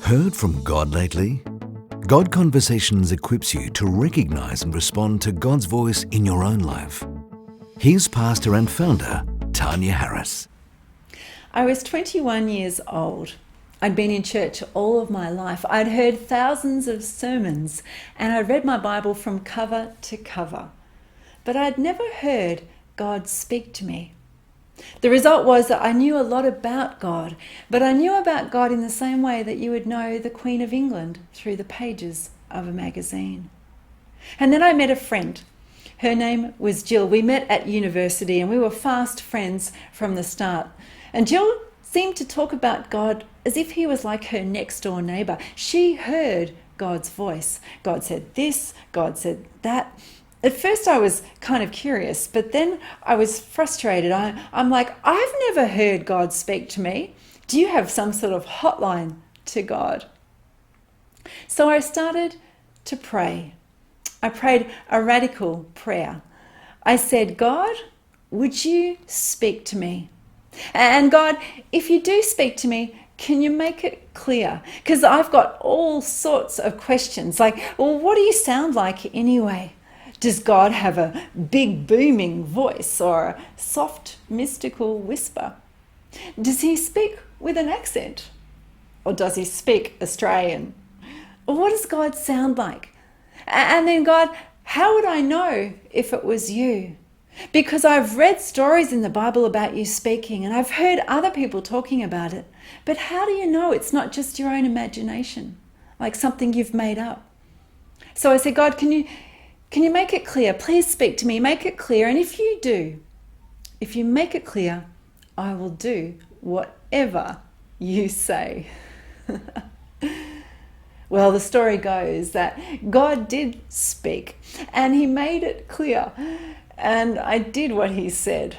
Heard from God lately? God Conversations equips you to recognize and respond to God's voice in your own life. Here's pastor and founder, Tania Harris. I was 21 years old. I'd been in church all of my life. I'd heard thousands of sermons and I'd read my Bible from cover to cover. But I'd never heard God speak to me. The result was that I knew a lot about God, but I knew about God in the same way that you would know the Queen of England through the pages of a magazine. And then I met a friend. Her name was Jill. We met at university and we were fast friends from the start. And Jill seemed to talk about God as if he was like her next door neighbour. She heard God's voice. God said this, God said that. At first I was kind of curious, but then I was frustrated. I'm like, I've never heard God speak to me. Do you have some sort of hotline to God? So I started to pray. I prayed a radical prayer. I said, God, would you speak to me? And God, if you do speak to me, can you make it clear? Because I've got all sorts of questions like, well, what do you sound like anyway? Does God have a big booming voice or a soft mystical whisper? Does he speak with an accent? Or does he speak Australian? Or what does God sound like? And then God, how would I know if it was you? Because I've read stories in the Bible about you speaking and I've heard other people talking about it. But how do you know it's not just your own imagination, like something you've made up? So I said, God, can you make it clear? Please speak to me, make it clear. And if you do, if you make it clear, I will do whatever you say. Well, the story goes that God did speak and he made it clear. And I did what he said.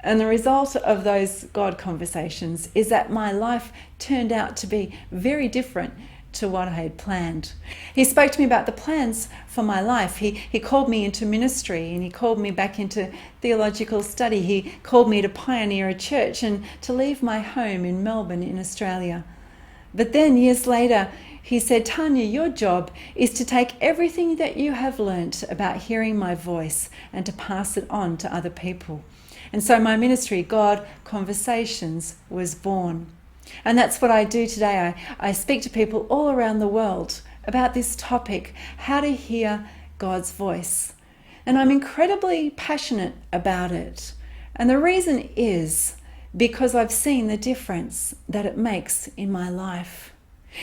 And the result of those God conversations is that my life turned out to be very different to what I had planned. He spoke to me about the plans for my life. He called me into ministry and he called me back into theological study. He called me to pioneer a church and to leave my home in Melbourne in Australia. But then years later, he said, Tania, your job is to take everything that you have learnt about hearing my voice and to pass it on to other people. And so my ministry, God Conversations, was born. And that's what I do today. I speak to people all around the world about this topic, how to hear God's voice. And I'm incredibly passionate about it. And the reason is because I've seen the difference that it makes in my life.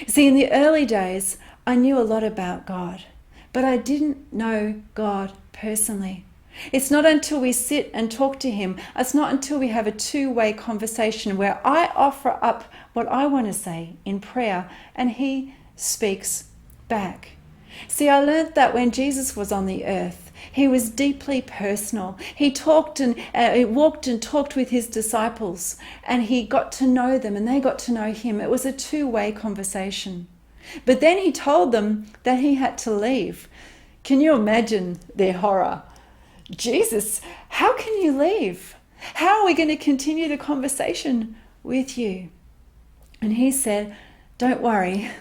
See, in the early days, I knew a lot about God, but I didn't know God personally. It's not until we sit and talk to him, it's not until we have a two-way conversation where I offer up what I want to say in prayer and he speaks back. See, I learned that when Jesus was on the earth, he was deeply personal. He talked and he walked and talked with his disciples and he got to know them and they got to know him. It was a two-way conversation. But then he told them that he had to leave. Can you imagine their horror? Jesus, how can you leave? How are we going to continue the conversation with you? And he said, don't worry,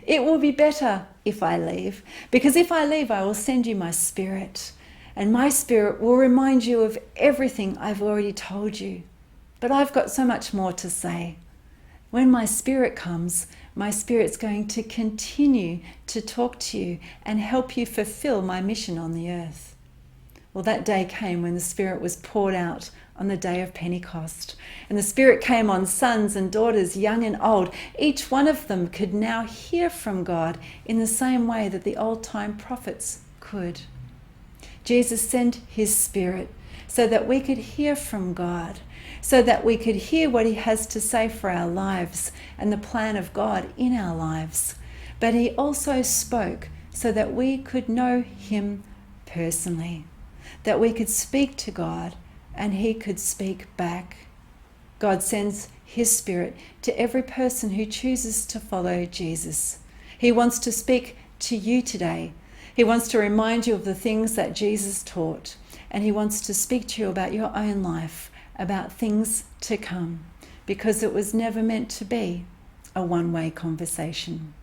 it will be better if I leave, because if I leave, I will send you my spirit, and my spirit will remind you of everything I've already told you. But I've got so much more to say. When my spirit comes, my spirit's going to continue to talk to you and help you fulfill my mission on the earth. Well, that day came when the Spirit was poured out on the day of Pentecost. And the Spirit came on sons and daughters, young and old. Each one of them could now hear from God in the same way that the old-time prophets could. Jesus sent his Spirit so that we could hear from God, so that we could hear what he has to say for our lives and the plan of God in our lives. But he also spoke so that we could know him personally, that we could speak to God and he could speak back. God sends his Spirit to every person who chooses to follow Jesus. He wants to speak to you today. He wants to remind you of the things that Jesus taught, and he wants to speak to you about your own life, about things to come, because it was never meant to be a one-way conversation.